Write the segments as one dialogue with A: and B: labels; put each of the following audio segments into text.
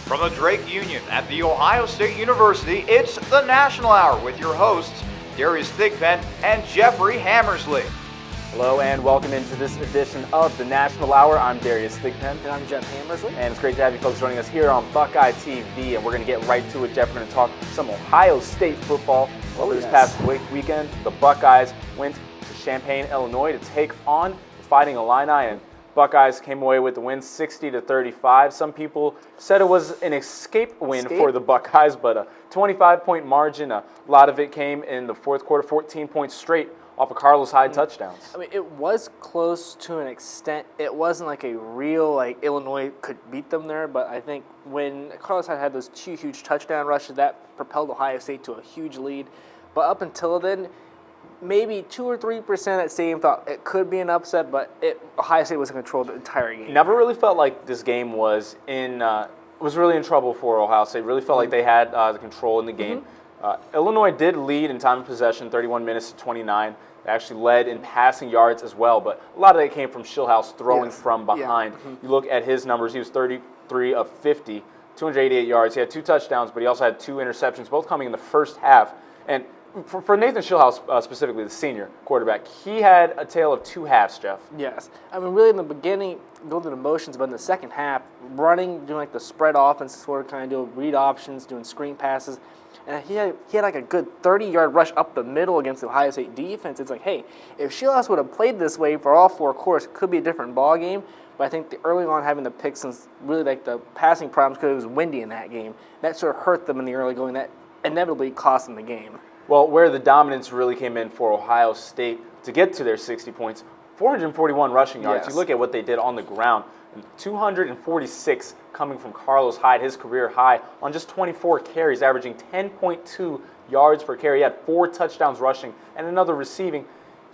A: From the Drake Union at The Ohio State University, it's the National Hour with your hosts, Darius Thigpen and Jeffrey Hammersley.
B: Hello and welcome into this edition of the National Hour. I'm Darius Thigpen.
C: And I'm Jeff Hammersley.
B: And it's great to have you folks joining us here on Buckeye TV. And we're going to get right to it, Jeff. We're going to talk some Ohio State football. Over this past weekend, the Buckeyes went to Champaign, Illinois to take on the Fighting Illini. And Buckeyes came away with the win 60-35. Some people said it was an escape win for the Buckeyes, but a 25-point margin. A lot of it came in the fourth quarter, 14 points straight off of Carlos Hyde touchdowns.
C: I mean, it was close to an extent. It wasn't like a real, Illinois could beat them there, but I think when Carlos Hyde had those two huge touchdown rushes, that propelled Ohio State to a huge lead. But up until then, maybe 2 or 3% of that stadium thought it could be an upset, but Ohio State was in control of the entire game.
B: Never really felt like this game was really in trouble for Ohio State. Really felt like they had the control in the game. Illinois did lead in time of possession, 31 minutes to 29. They actually led in passing yards as well, but a lot of that came from Schillhouse throwing from behind. You look at his numbers, he was 33 of 50, 288 yards. He had 2 touchdowns, but he also had 2 interceptions, both coming in the first half. And for Nathan Schillhouse specifically, the senior quarterback, he had a tale of 2 halves, Jeff.
C: Yes. I mean, really in the beginning, going through the motions, but in the second half, running, doing the spread offense, sort of kind of doing read options, doing screen passes. And he had a good 30-yard rush up the middle against the Ohio State defense. It's like, hey, if Schillhouse would have played this way for all 4 quarters, it could be a different ball game. But I think early on having the picks and really the passing problems because it was windy in that game, that sort of hurt them in the early going. That inevitably cost them the game.
B: Well, where the dominance really came in for Ohio State to get to their 60 points, 441 rushing yards.
C: Yes.
B: You look at what they did on the ground, 246 coming from Carlos Hyde, his career high, on just 24 carries, averaging 10.2 yards per carry. He had 4 touchdowns rushing and another receiving.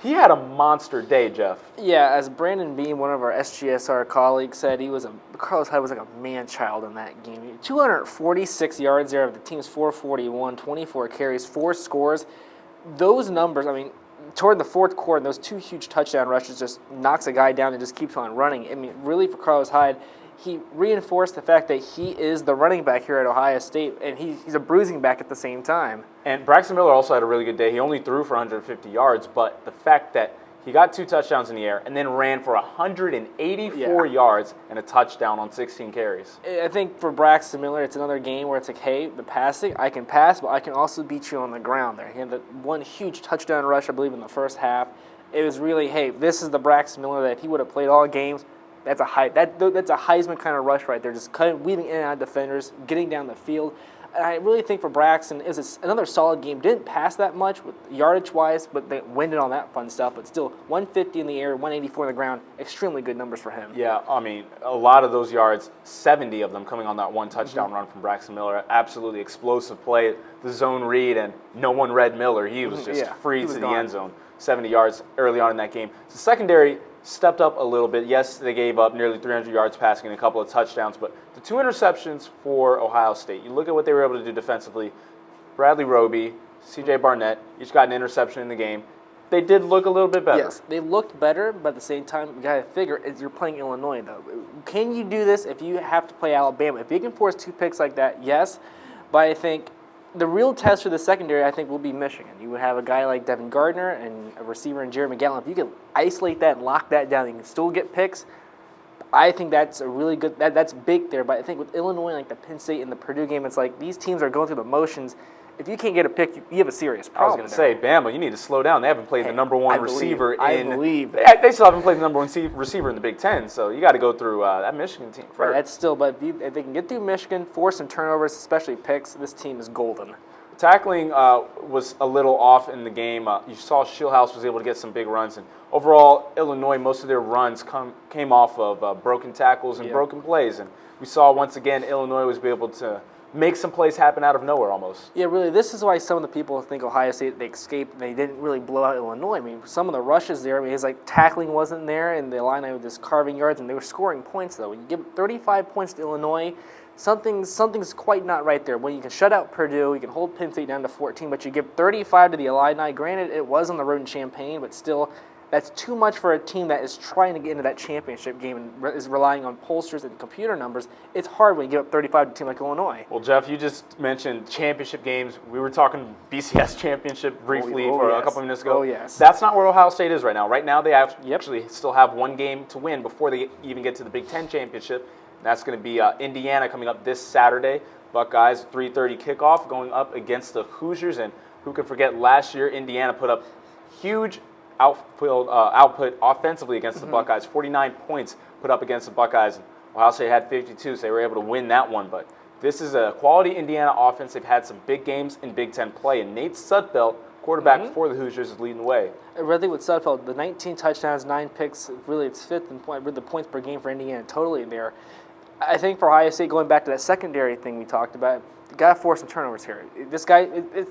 B: He had a monster day, Jeff.
C: Yeah, as Brandon Beam, one of our SGSR colleagues, said, Carlos Hyde was like a man-child in that game. 246 yards there of the team's 441, 24 carries, 4 scores. Those numbers, I mean, toward the fourth quarter, those 2 huge touchdown rushes just knocks a guy down and just keeps on running. I mean, really for Carlos Hyde, he reinforced the fact that he is the running back here at Ohio State, and he's a bruising back at the same time.
B: And Braxton Miller also had a really good day. He only threw for 150 yards, but the fact that he got 2 touchdowns in the air and then ran for 184 yards and a touchdown on 16 carries.
C: I think for Braxton Miller, it's another game where it's like, hey, the passing, I can pass, but I can also beat you on the ground there. He had that one huge touchdown rush, I believe, in the first half. It was really, hey, this is the Braxton Miller that he would have played all games. That's a Heisman kind of rush right there, just kind of weaving in and out of defenders, getting down the field. And I really think for Braxton, it was another solid game. Didn't pass that much with yardage-wise, but they winded on that fun stuff. But still, 150 in the air, 184 on the ground, extremely good numbers for him.
B: Yeah, I mean, a lot of those yards, 70 of them coming on that one touchdown run from Braxton Miller. Absolutely explosive play, the zone read, and no one read Miller. He was just free to the end zone. 70 yards early on in that game. The secondary stepped up a little bit. Yes, they gave up nearly 300 yards passing and a couple of touchdowns, but the 2 interceptions for Ohio State, you look at what they were able to do defensively. Bradley Roby, C.J. Barnett, each got an interception in the game. They did look a little bit better.
C: Yes, they looked better, but at the same time, you got to figure you're playing Illinois, though. Can you do this if you have to play Alabama? If you can force 2 picks like that, yes, but I think the real test for the secondary, I think, will be Michigan. You would have a guy like Devin Gardner and a receiver in Jeremy Gallen. If you can isolate that and lock that down, you can still get picks. I think that's a really good. That's big there. But I think with Illinois, like the Penn State and the Purdue game, it's like these teams are going through the motions. If you can't get a pick, you have a serious problem.
B: I was going to say, Bama, you need to slow down. They haven't played the number 1 receiver
C: They
B: still haven't played the number 1 receiver in the Big Ten, so you got to go through that Michigan team first.
C: Right, that's still, but if they can get through Michigan, force some turnovers, especially picks, this team is golden.
B: Tackling was a little off in the game. You saw Schillhouse was able to get some big runs, and overall, Illinois, most of their runs came off of broken tackles and broken plays, and we saw once again Illinois was able to make some plays happen out of nowhere almost.
C: Yeah, really, this is why some of the people think Ohio State, they escaped, they didn't really blow out Illinois. I mean, some of the rushes there, it's like tackling wasn't there, and the line was just carving yards, and they were scoring points, though. When you give 35 points to Illinois, something's quite not right there. When you can shut out Purdue, you can hold Penn State down to 14, but you give 35 to the Illini. Granted, it was on the road in Champaign, but still, That's too much for a team that is trying to get into that championship game and is relying on pollsters and computer numbers. It's hard when you give up 35 to a team like Illinois.
B: Well, Jeff, you just mentioned championship games. We were talking BCS championship briefly for a couple minutes ago.
C: Oh, yes.
B: That's not where Ohio State is right now. Right now, they actually still have one game to win before they even get to the Big Ten championship. That's going to be Indiana coming up this Saturday. Buckeyes, 3:30 kickoff, going up against the Hoosiers. And who can forget last year, Indiana put up huge output offensively against the Buckeyes. 49 points put up against the Buckeyes. Ohio State had 52, so they were able to win that one. But this is a quality Indiana offense. They've had some big games in Big Ten play. And Nate Sudfeld, quarterback for the Hoosiers, is leading the way.
C: Really with Sudfeld, the 19 touchdowns, 9 picks, really it's fifth in the points per game for Indiana totally there. I think for Ohio State, going back to that secondary thing we talked about, you got to force some turnovers here. This guy,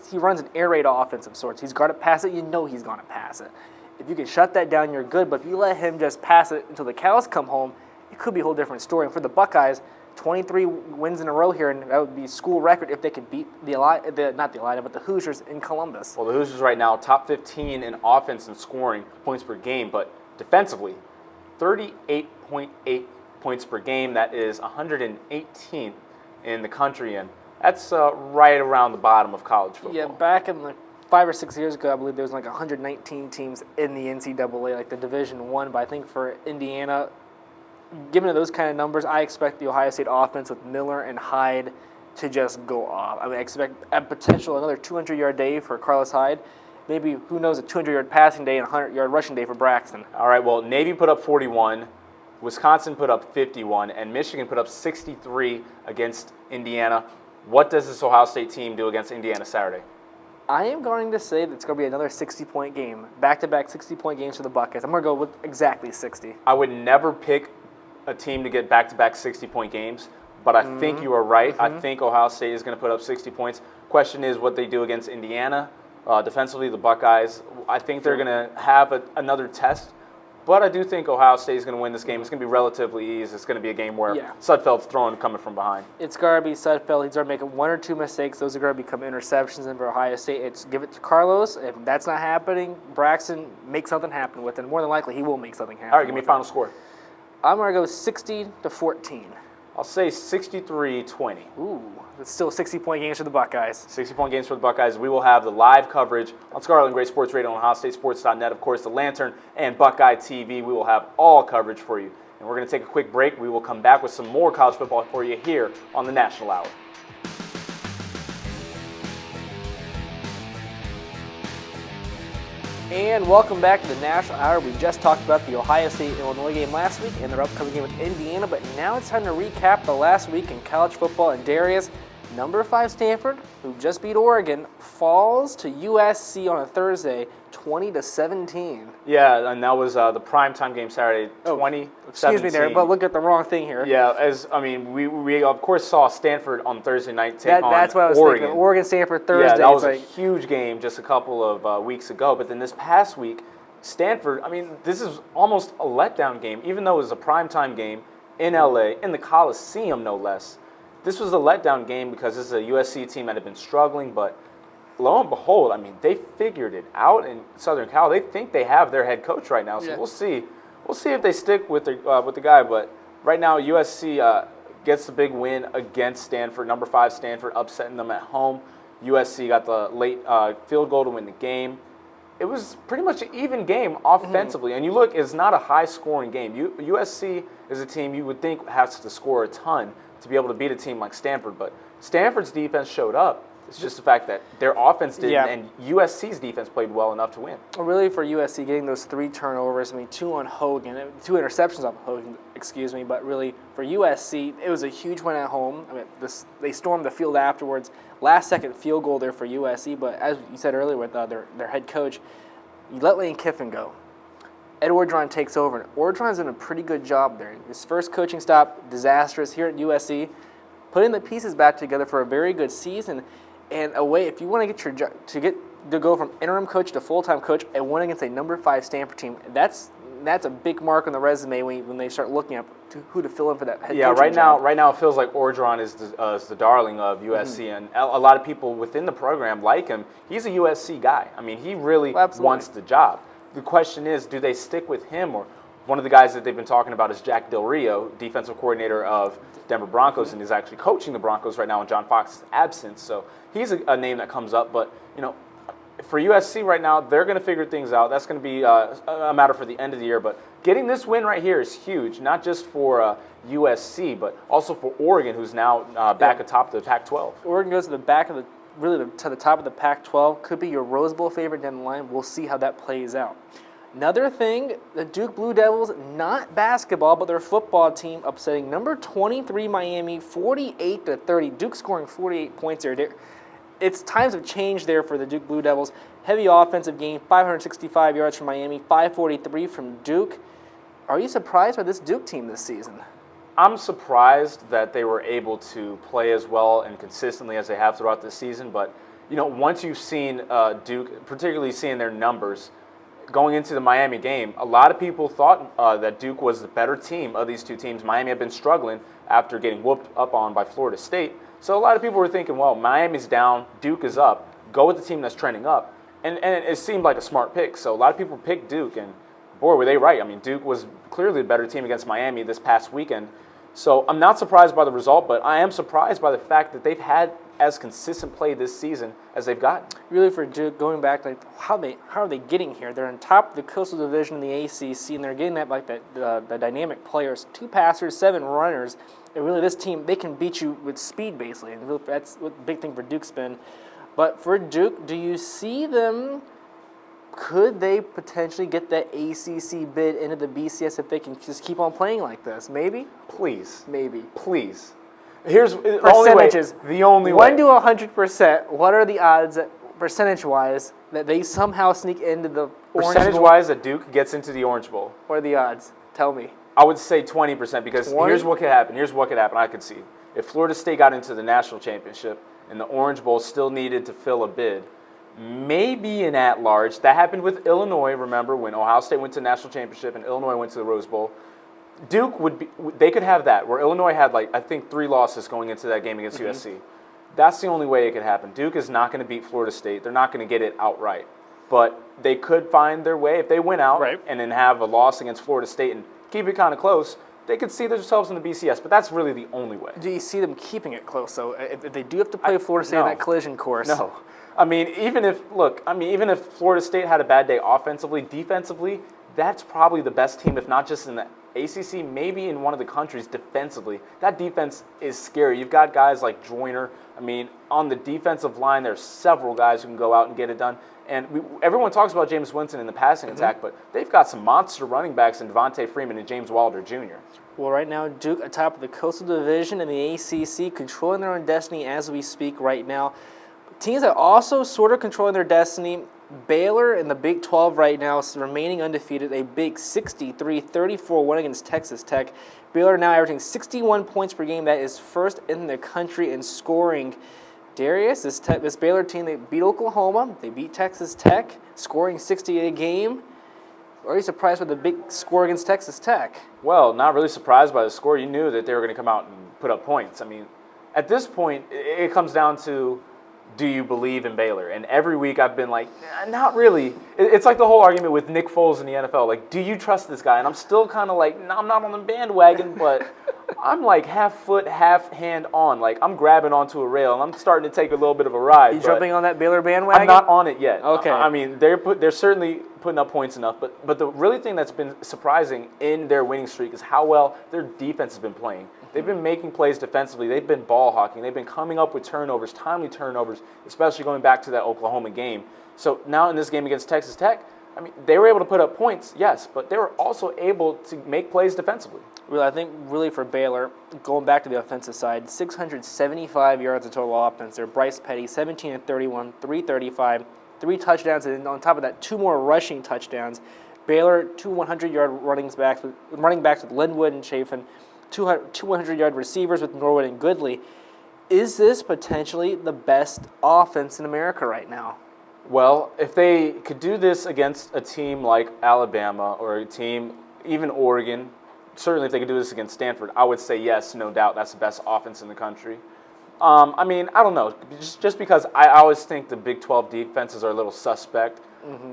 C: he runs an air raid offense of sorts. He's got to pass it. You know he's going to pass it. If you can shut that down, you're good. But if you let him just pass it until the cows come home, it could be a whole different story. And for the Buckeyes, 23 wins in a row here, and that would be school record if they could beat the Hoosiers in Columbus.
B: Well, the Hoosiers right now, top 15 in offense and scoring points per game, but defensively, 38.8 points per game. That is 118th in the country, and that's right around the bottom of college football.
C: Yeah, back in the 5 or 6 years ago, I believe there was like 119 teams in the NCAA, like the Division I. But I think for Indiana, given those kind of numbers, I expect the Ohio State offense with Miller and Hyde to just go off. I mean, I expect a potential another 200-yard day for Carlos Hyde. Maybe, who knows, a 200-yard passing day and a 100-yard rushing day for Braxton.
B: All right, well, Navy put up 41, Wisconsin put up 51, and Michigan put up 63 against Indiana. What does this Ohio State team do against Indiana Saturday?
C: I am going to say that it's going to be another 60-point game. Back-to-back 60-point games for the Buckeyes. I'm going to go with exactly 60.
B: I would never pick a team to get back-to-back 60-point games, but I think you are right. I think Ohio State is going to put up 60 points. Question is what they do against Indiana. Defensively, the Buckeyes, I think they're going to have another test, but I do think Ohio State is going to win this game. It's going to be relatively easy. It's going to be a game where Sudfeld's throwing coming from behind.
C: It's going to be Sudfeld. He's going to make 1 or 2 mistakes. Those are going to become interceptions. And for Ohio State, it's give it to Carlos. If that's not happening, Braxton, make something happen with it. And more than likely, he will make something happen.
B: All right, give me a final score.
C: I'm going to go 60-14.
B: I'll say 63-20.
C: Ooh, it's still 60-point games for the Buckeyes.
B: 60-point games for the Buckeyes. We will have the live coverage on Scarlet and Gray Sports Radio on OhioStateSports.net. Of course, the Lantern and Buckeye TV. We will have all coverage for you. And we're going to take a quick break. We will come back with some more college football for you here on the National Hour.
C: And welcome back to the National Hour. We just talked about the Ohio State-Illinois game last week and their upcoming game with Indiana, but now it's time to recap the last week in college football. And Darius, number 5 Stanford, who just beat Oregon, falls to USC on a Thursday, 20-17.
B: Yeah, and that was the primetime game Saturday, 20-17.
C: Excuse me there, but look at the wrong thing here.
B: Yeah, we of course saw Stanford on Thursday night take on
C: that's what I was
B: Oregon.
C: thinking. Oregon-Stanford Thursday.
B: Yeah, that was a huge game just a couple of weeks ago. But then this past week, Stanford, this is almost a letdown game, even though it was a primetime game in LA, in the Coliseum no less. This was a letdown game because this is a USC team that had been struggling, but lo and behold, they figured it out in Southern Cal. They think they have their head coach right now, so we'll see. We'll see if they stick with the guy. But right now, USC gets the big win against Stanford. Number 5 Stanford upsetting them at home. USC got the late field goal to win the game. It was pretty much an even game offensively. And you look, it's not a high-scoring game. USC is a team you would think has to score a ton to be able to beat a team like Stanford. But Stanford's defense showed up. It's just the fact that their offense didn't, and USC's defense played well enough to win.
C: Really, for USC, getting those 3 turnovers, 2 on Hogan, 2 interceptions off Hogan, but really, for USC, it was a huge win at home. They stormed the field afterwards. Last-second field goal there for USC, but as you said earlier with their head coach, you let Lane Kiffin go. Ed Orgeron takes over, and Orgeron's done a pretty good job there. His first coaching stop, disastrous here at USC, putting the pieces back together for a very good season. And if you want to get to go from interim coach to full-time coach and win against a number 5 Stanford team, that's a big mark on the resume when they start looking at who to fill in for that head coaching job.
B: Right now it feels like Orgeron is the darling of USC, and a lot of people within the program like him. He's a USC guy. He really wants the job. the question is, do they stick with him? Or one of the guys that they've been talking about is Jack Del Rio, defensive coordinator of Denver Broncos, and he's actually coaching the Broncos right now in John Fox's absence. So he's a name that comes up. But, for USC right now, they're going to figure things out. That's going to be a matter for the end of the year. But getting this win right here is huge, not just for USC, but also for Oregon, who's now back atop the Pac-12.
C: Oregon goes to the back of to the top of the Pac-12. Could be your Rose Bowl favorite down the line. We'll see how that plays out. Another thing, the Duke Blue Devils, not basketball, but their football team upsetting number 23 Miami 48-30. Duke scoring 48 points there. It's times have changed there for the Duke Blue Devils. Heavy offensive game, 565 yards from Miami, 543 from Duke. Are you surprised by this Duke team this season?
B: I'm surprised that they were able to play as well and consistently as they have throughout this season. But, once you've seen Duke, particularly seeing their numbers, going into the Miami game, a lot of people thought that Duke was the better team of these two teams. Miami had been struggling after getting whooped up on by Florida State. So a lot of people were thinking, well, Miami's down, Duke is up, go with the team that's trending up. And it seemed like a smart pick. So a lot of people picked Duke, and boy, were they right. I mean, Duke was clearly the better team against Miami this past weekend. So I'm not surprised by the result, but I am surprised by the fact that they've had as consistent play this season as they've gotten.
C: Really, for Duke, going back, how are they getting here? They're on top of the Coastal Division in the ACC, and they're getting the dynamic players, 2 passers, 7 runners. And really, this team, they can beat you with speed, basically. And really, that's what the big thing for Duke's been. But for Duke, do you see them? Could they potentially get that ACC bid into the BCS if they can just keep on playing like this? Maybe?
B: Please.
C: Maybe.
B: Please. Here's
C: percentages.
B: The only way.
C: 1 to 100%. What are the odds, percentage-wise, that they somehow sneak into the Orange Bowl?
B: Percentage-wise, that Duke gets into the Orange Bowl.
C: What are the odds? Tell me.
B: I would say 20% because
C: 20?
B: Here's what could happen. I could see. If Florida State got into the national championship and the Orange Bowl still needed to fill a bid, maybe an at-large. That happened with Illinois, remember, when Ohio State went to the national championship and Illinois went to the Rose Bowl. Duke they could have that, where Illinois had, I think 3 losses going into that game against USC. That's the only way it could happen. Duke is not going to beat Florida State. They're not going to get it outright. But they could find their way. If they win out and then have a loss against Florida State and keep it kind of close, they could see themselves in the BCS, but that's really the only way.
C: Do you see them keeping it close, though? If they do have to play Florida State in that collision course.
B: No. I mean, even if Florida State had a bad day offensively, defensively, that's probably the best team, if not just in the ACC, maybe in one of the countries defensively. That defense is scary. You've got guys like Joyner. I mean, on the defensive line, there's several guys who can go out and get it done. And everyone talks about James Winston in the passing attack, but they've got some monster running backs in Devontae Freeman and James Wilder Jr.
C: Well, right now, Duke atop of the Coastal Division in the ACC, controlling their own destiny as we speak right now. Teams that also sort of controlling their destiny, Baylor in the Big 12 right now, remaining undefeated, a big 63-34 win against Texas Tech. Baylor now averaging 61 points per game. That is first in the country in scoring. Darius, this Baylor team, they beat Oklahoma, they beat Texas Tech, scoring 60 a game. Are you surprised by the big score against Texas Tech?
B: Well, not really surprised by the score. You knew that they were going to come out and put up points. I mean, at this point, it comes down to, do you believe in Baylor? And every week I've been like, not really. It's like the whole argument with Nick Foles in the NFL. Like, do you trust this guy? And I'm still kind of like, no, I'm not on the bandwagon, but I'm like half foot, half hand on. Like, I'm grabbing onto a rail, and I'm starting to take a little bit of a ride.
C: You jumping on that Baylor bandwagon?
B: I'm not on it yet.
C: Okay.
B: I mean, they're certainly putting up points enough, but the really thing that's been surprising in their winning streak is how well their defense has been playing. They've been making plays defensively. They've been ball hawking. They've been coming up with turnovers, timely turnovers, especially going back to that Oklahoma game. So now in this game against Texas Tech, I mean, they were able to put up points, yes, but they were also able to make plays defensively.
C: Really, I think really for Baylor, going back to the offensive side, 675 yards of total offense there. Bryce Petty, 17-31, 335, 3 touchdowns, and on top of that, 2 more rushing touchdowns. Baylor, 2 100-yard running backs with Linwood and Chafin, 2 100-yard receivers with Norwood and Goodley. Is this potentially the best offense in America right now?
B: Well, if they could do this against a team like Alabama or a team, even Oregon, certainly if they could do this against Stanford, I would say yes, no doubt, that's the best offense in the country. I mean, I don't know. Just because I always think the Big 12 defenses are a little suspect.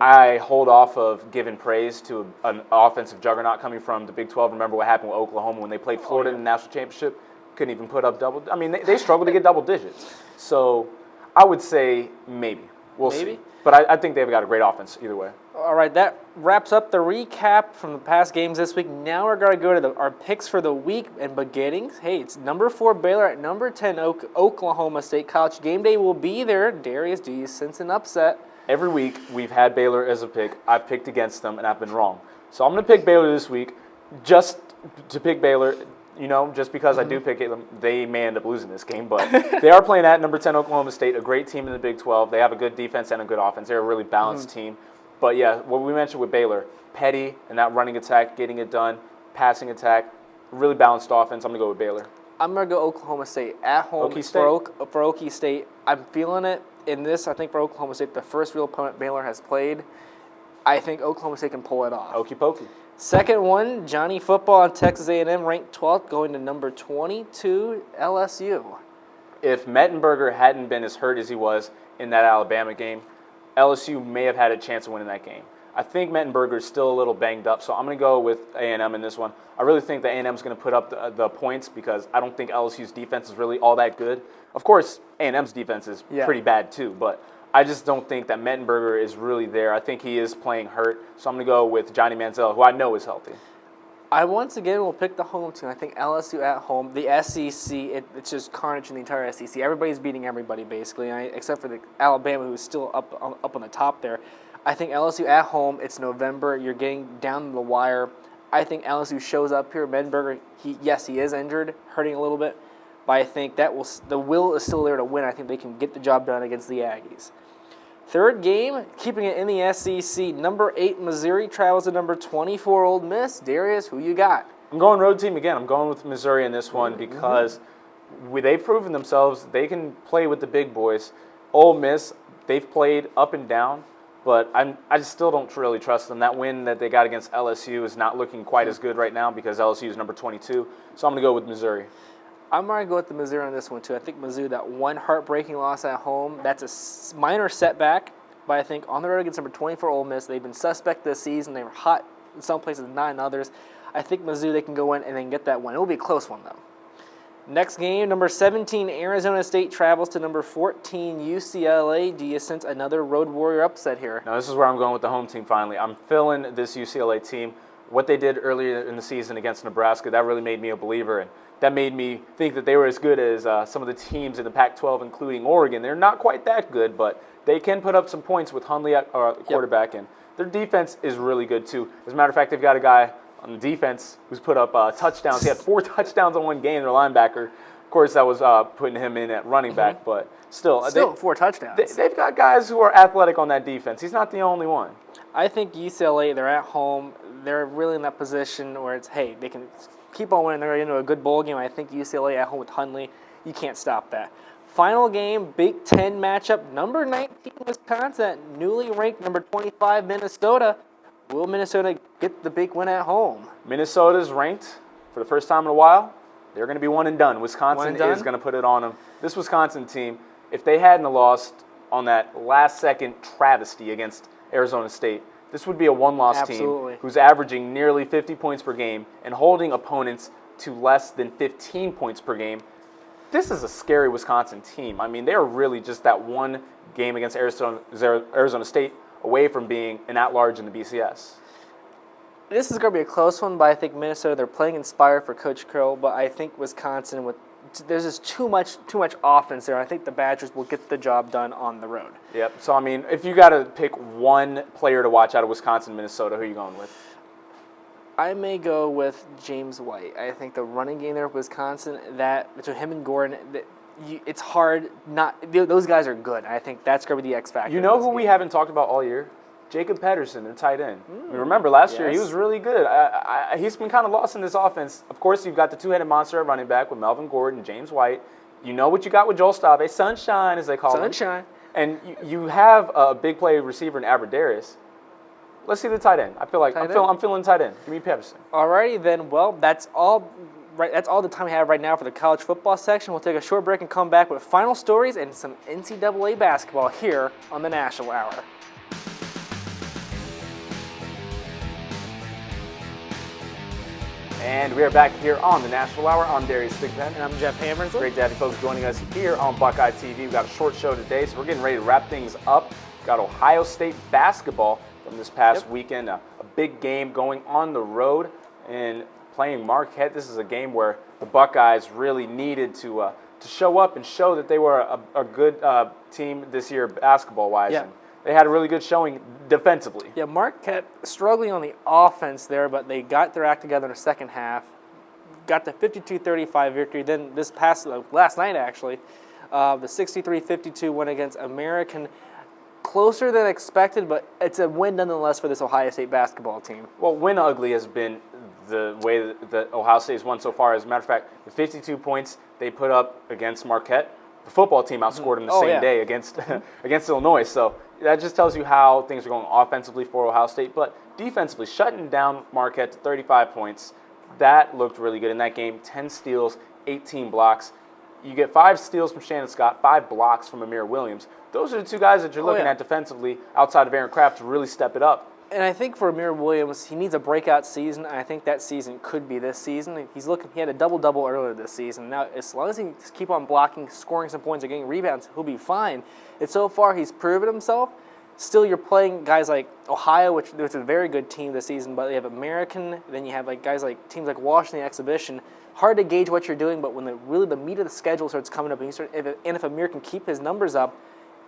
B: I hold off of giving praise to an offensive juggernaut coming from the Big 12. Remember what happened with Oklahoma when they played Florida in the national championship? Couldn't even put up double. I mean, they struggled to get double digits. So I would say maybe. We'll see. But I think they've got a great offense either way.
C: All right, that wraps up the recap from the past games this week. Now we're going to go to our picks for the week and beginnings. Hey, it's number 4 Baylor at number 10 Oklahoma State. College Game Day will be there. Darius, do you sense an upset?
B: Every week we've had Baylor as a pick. I've picked against them, and I've been wrong. So I'm going to pick Baylor this week just to pick Baylor. You know, just because I do pick them, they may end up losing this game. But they are playing at number 10 Oklahoma State, a great team in the Big 12. They have a good defense and a good offense. They're a really balanced team. But, yeah, what we mentioned with Baylor, petty and that running attack, getting it done, passing attack, really balanced offense. I'm going to go with Baylor.
C: I'm going to go Oklahoma State at home for Okie State. I'm feeling it in this. I think for Oklahoma State, the first real opponent Baylor has played, I think Oklahoma State can pull it off.
B: Okie pokey.
C: Second one, Johnny Football on Texas A&M, ranked 12th, going to number 22, LSU.
B: If Mettenberger hadn't been as hurt as he was in that Alabama game, LSU may have had a chance of winning that game. I think Mettenberger is still a little banged up, so I'm going to go with A&M in this one. I really think that A&M is going to put up the points because I don't think LSU's defense is really all that good. Of course, A&M's defense is pretty bad too, but I just don't think that Mettenberger is really there. I think he is playing hurt, so I'm going to go with Johnny Manziel, who I know is healthy.
C: I once again will pick the home team. I think LSU at home. The SEC, it's just carnage in the entire SEC. Everybody's beating everybody basically, except for the Alabama, who's still up on the top there. I think LSU at home. It's November. You're getting down the wire. I think LSU shows up here. Mettenberger, he is injured, hurting a little bit, but I think the will is still there to win. I think they can get the job done against the Aggies. Third game, keeping it in the SEC, number 8 Missouri travels to number 24 Ole Miss. Darius, who you got?
B: I'm going road team again. I'm going with Missouri in this one because they've proven themselves. They can play with the big boys. Ole Miss, they've played up and down, but I just still don't really trust them. That win that they got against LSU is not looking quite as good right now because LSU is number 22. So I'm going to go with Missouri.
C: I'm going to go with the Mizzou on this one, too. I think Mizzou, that one heartbreaking loss at home, that's a minor setback. But I think on the road against number 24 Ole Miss, they've been suspect this season. They were hot in some places, not in others. I think Mizzou, they can go in and then get that one. It will be a close one, though. Next game, number 17 Arizona State travels to number 14 UCLA. Do you sense another Road Warrior upset here?
B: No, this is where I'm going with the home team finally. I'm feeling this UCLA team. What they did earlier in the season against Nebraska, that really made me a believer. And that made me think that they were as good as some of the teams in the Pac-12, including Oregon. They're not quite that good, but they can put up some points with Hundley at quarterback. And their defense is really good, too. As a matter of fact, they've got a guy on the defense who's put up touchdowns. He had 4 touchdowns in one game, their linebacker. Of course, that was putting him in at running back, but still
C: 4 touchdowns.
B: They've got guys who are athletic on that defense. He's not the only one.
C: I think UCLA, they're at home. They're really in that position where it's, hey, they can keep on winning. They're into a good bowl game. I think UCLA at home with Hundley, you can't stop that. Final game, Big Ten matchup, number 19 Wisconsin, newly ranked number 25 Minnesota. Will Minnesota get the big win at home?
B: Minnesota's ranked for the first time in a while. They're going to be one and done. Wisconsin is going to put it on them. This Wisconsin team, if they hadn't lost on that last-second travesty against Arizona State, this would be a one-loss team who's averaging nearly 50 points per game and holding opponents to less than 15 points per game. This is a scary Wisconsin team. I mean, they are really just that one game against Arizona State away from being an at-large in the BCS.
C: This is going to be a close one, but I think Minnesota, they're playing inspired for Coach Carroll, but I think Wisconsin, there's just too much offense there. I think the Badgers will get the job done on the road.
B: Yep. So, I mean, if you got to pick one player to watch out of Wisconsin, Minnesota, who are you going with?
C: I may go with James White. I think the running game there with Wisconsin, that between him and Gordon, it's hard not. Those guys are good. I think that's going to be the X factor.
B: You know who we haven't talked about all year? Jacob Pedersen, their tight end. I mean, remember, last year he was really good. He's been kind of lost in this offense. Of course, you've got the two-headed monster at running back with Melvin Gordon, James White. You know what you got with Joel Stave, Sunshine, as they call him.
C: Sunshine.
B: And you have a big play receiver in Aberdarius. Let's see the tight end. I'm feeling tight end. Give me Pedersen.
C: Alrighty then. Well, that's all that's all the time we have right now for the college football section. We'll take a short break and come back with final stories and some NCAA basketball here on the National Hour.
B: And we are back here on the National Hour. I'm Darius Thigpen.
C: And I'm Jeff Hammersley.
B: Great to have you folks joining us here on Buckeye TV. We've got a short show today, so we're getting ready to wrap things up. We've got Ohio State basketball from this past weekend. A big game going on the road and playing Marquette. This is a game where the Buckeyes really needed to show up and show that they were a good team this year basketball-wise.
C: Yeah.
B: And they had a really good showing defensively.
C: Yeah, Marquette struggling on the offense there, but they got their act together in the second half. Got the 52-35 victory. Then this past last night, actually, the 63-52 win against American. Closer than expected, but it's a win nonetheless for this Ohio State basketball team.
B: Well, win ugly has been the way that Ohio State has won so far. As a matter of fact, the 52 points they put up against Marquette, the football team outscored them the same day against Illinois. So that just tells you how things are going offensively for Ohio State. But defensively, shutting down Marquette to 35 points, that looked really good in that game. 10 steals, 18 blocks. You get 5 steals from Shannon Scott, 5 blocks from Amir Williams. Those are the two guys that you're looking at defensively outside of Aaron Craft to really step it up.
C: And I think for Amir Williams, he needs a breakout season, and I think that season could be this season. He had a double-double earlier this season. Now, as long as he can keep on blocking, scoring some points, and getting rebounds, he'll be fine. And so far, he's proven himself. Still, you're playing guys like Ohio, which is a very good team this season, but they have American. Then you have guys like teams like Washington Exhibition. Hard to gauge what you're doing, but when the meat of the schedule starts coming up, and if Amir can keep his numbers up,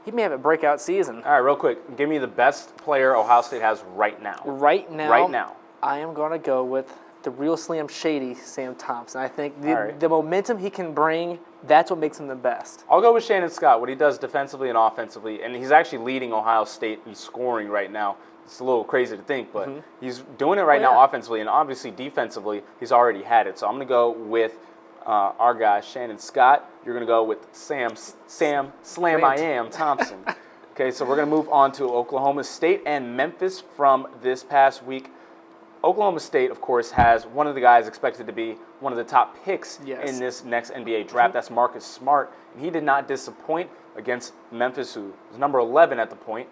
C: he may have a breakout season.
B: All right, real quick, give me the best player Ohio State has right now.
C: Right now.
B: Right now.
C: I am going to go with the real Slam Shady, Sam Thompson. I think the momentum he can bring, that's what makes him the best.
B: I'll go with Shannon Scott, what he does defensively and offensively, and he's actually leading Ohio State in scoring right now. It's a little crazy to think, but he's doing it right now offensively, and obviously defensively, he's already had it. So I'm going to go with our guy, Shannon Scott. You're going to go with Sam Thompson. Okay, so we're going to move on to Oklahoma State and Memphis from this past week. Oklahoma State, of course, has one of the guys expected to be one of the top picks in this next NBA draft. That's Marcus Smart. And he did not disappoint against Memphis, who was number 11 at the point.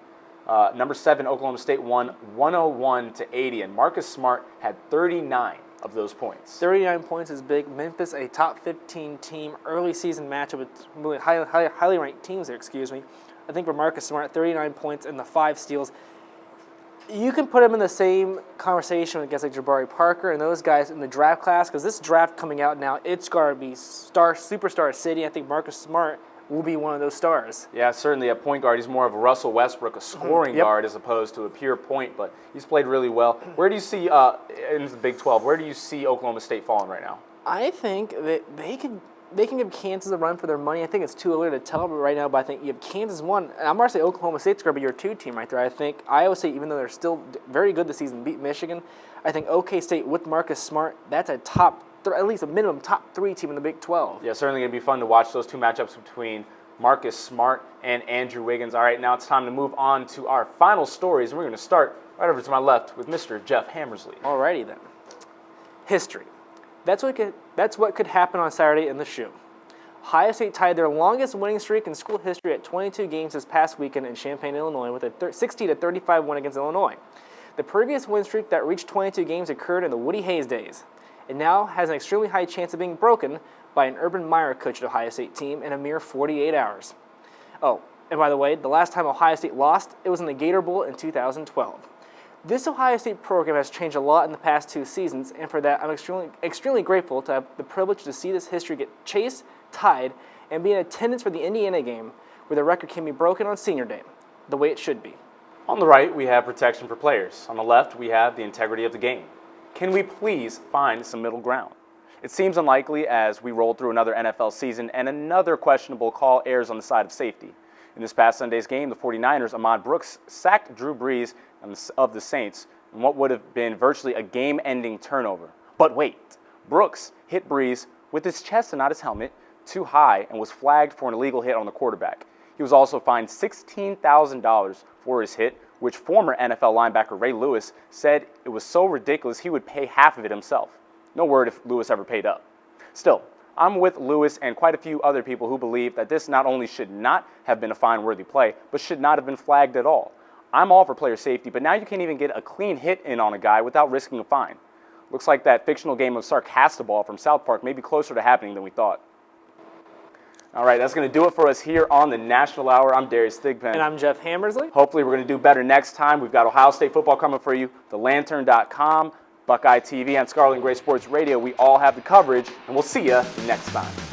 B: Number 7, Oklahoma State won 101-80, and Marcus Smart had 39 of those points.
C: 39 points is big. Memphis, a top 15 team, early season matchup with really highly ranked teams there, I think for Marcus Smart, 39 points and the 5 steals. You can put him in the same conversation with guys like Jabari Parker and those guys in the draft class, because this draft coming out now, it's going to be superstar city. I think Marcus Smart will be one of those stars.
B: Yeah, certainly at point guard. He's more of a Russell Westbrook, a scoring guard as opposed to a pure point, but he's played really well. Where do you see, in the Big 12, where do you see Oklahoma State falling right now?
C: I think that they can give Kansas a run for their money. I think it's too early to tell right now, but I think you have Kansas 1. I'm going to say Oklahoma State's going to be your 2 team right there. I think Iowa State, even though they're still very good this season, beat Michigan. I think OK State with Marcus Smart, that's a at least a minimum top 3 team in the Big 12.
B: Yeah, certainly going to be fun to watch those 2 matchups between Marcus Smart and Andrew Wiggins. All right, now it's time to move on to our final stories, and we're going to start right over to my left with Mr. Jeff Hammersley.
C: Alrighty then. History. That's what could happen on Saturday in the shoe. Ohio State tied their longest winning streak in school history at 22 games this past weekend in Champaign, Illinois, with a 60-35 win against Illinois. The previous win streak that reached 22 games occurred in the Woody Hayes days. It now has an extremely high chance of being broken by an Urban Meyer coached Ohio State team in a mere 48 hours. Oh, and by the way, the last time Ohio State lost, it was in the Gator Bowl in 2012. This Ohio State program has changed a lot in the past 2 seasons, and for that, I'm extremely grateful to have the privilege to see this history get chased, tied, and be in attendance for the Indiana game, where the record can be broken on Senior Day, the way it should be.
B: On the right, we have protection for players. On the left, we have the integrity of the game. Can we please find some middle ground? It seems unlikely as we roll through another NFL season and another questionable call airs on the side of safety. In this past Sunday's game, the 49ers' Ahmad Brooks sacked Drew Brees of the Saints in what would have been virtually a game-ending turnover. But wait, Brooks hit Brees with his chest and not his helmet too high and was flagged for an illegal hit on the quarterback. He was also fined $16,000 for his hit, which former NFL linebacker Ray Lewis said it was so ridiculous he would pay half of it himself. No word if Lewis ever paid up. Still, I'm with Lewis and quite a few other people who believe that this not only should not have been a fine-worthy play, but should not have been flagged at all. I'm all for player safety, but now you can't even get a clean hit in on a guy without risking a fine. Looks like that fictional game of Sarcastaball from South Park may be closer to happening than we thought. All right, that's going to do it for us here on the National Hour. I'm Darius Thigpen.
C: And I'm Jeff Hammersley.
B: Hopefully we're going to do better next time. We've got Ohio State football coming for you, thelantern.com, Buckeye TV, and Scarlet and Gray Sports Radio. We all have the coverage, and we'll see you next time.